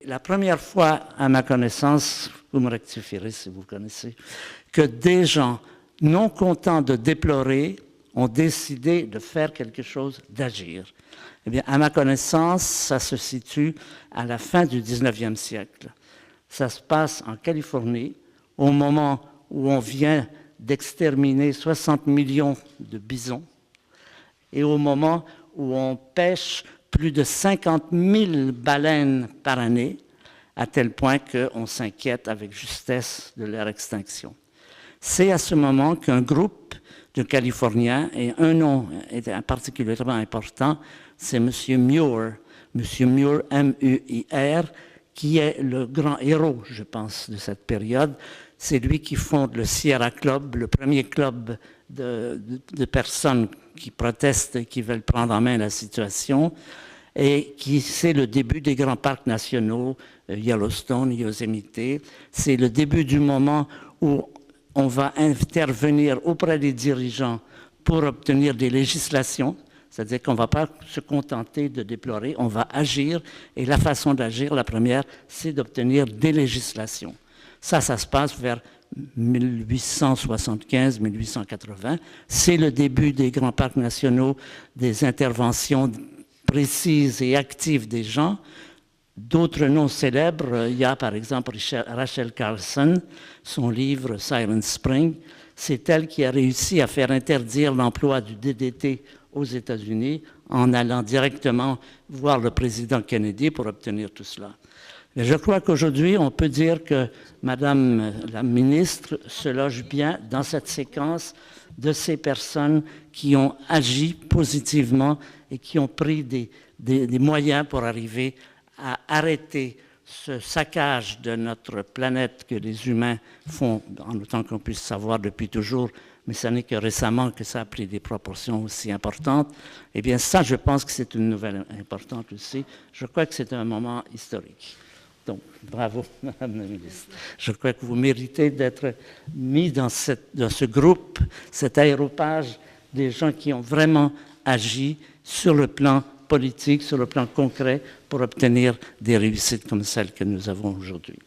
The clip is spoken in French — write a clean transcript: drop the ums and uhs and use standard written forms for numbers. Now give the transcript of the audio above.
la première fois, à ma connaissance, vous me rectifierez si vous connaissez, que des gens non contents de déplorer ont décidé de faire quelque chose, d'agir. Eh bien, à ma connaissance, ça se situe à la fin du 19e siècle. Ça se passe en Californie, au moment où on vient d'exterminer 60 millions de bisons et au moment où on pêche plus de 50 000 baleines par année, à tel point qu'on s'inquiète avec justesse de leur extinction. C'est à ce moment qu'un groupe de Californiens, et un nom est particulièrement important, c'est M. Muir, M-U-I-R, qui est le grand héros, je pense, de cette période. C'est lui qui fonde le Sierra Club, le premier club de personnes qui protestent et qui veulent prendre en main la situation, et qui c'est le début des grands parcs nationaux, Yellowstone, Yosemite. C'est le début du moment où on va intervenir auprès des dirigeants pour obtenir des législations, c'est-à-dire qu'on ne va pas se contenter de déplorer, on va agir, et la façon d'agir, la première, c'est d'obtenir des législations. Ça se passe vers 1875-1880. C'est le début des grands parcs nationaux, des interventions précises et actives des gens. D'autres noms célèbres, il y a par exemple Rachel Carson, son livre Silent Spring. C'est elle qui a réussi à faire interdire l'emploi du DDT aux États-Unis en allant directement voir le président Kennedy pour obtenir tout cela. Et je crois qu'aujourd'hui, on peut dire que Madame la ministre se loge bien dans cette séquence de ces personnes qui ont agi positivement et qui ont pris des moyens pour arriver à arrêter ce saccage de notre planète que les humains font, en autant qu'on puisse savoir depuis toujours, mais ce n'est que récemment que ça a pris des proportions aussi importantes. Eh bien, ça, je pense que c'est une nouvelle importante aussi. Je crois que c'est un moment historique. Donc, bravo, Madame la ministre. Je crois que vous méritez d'être mis dans ce groupe, cet aéropage des gens qui ont vraiment agi sur le plan politique, sur le plan concret, pour obtenir des réussites comme celles que nous avons aujourd'hui.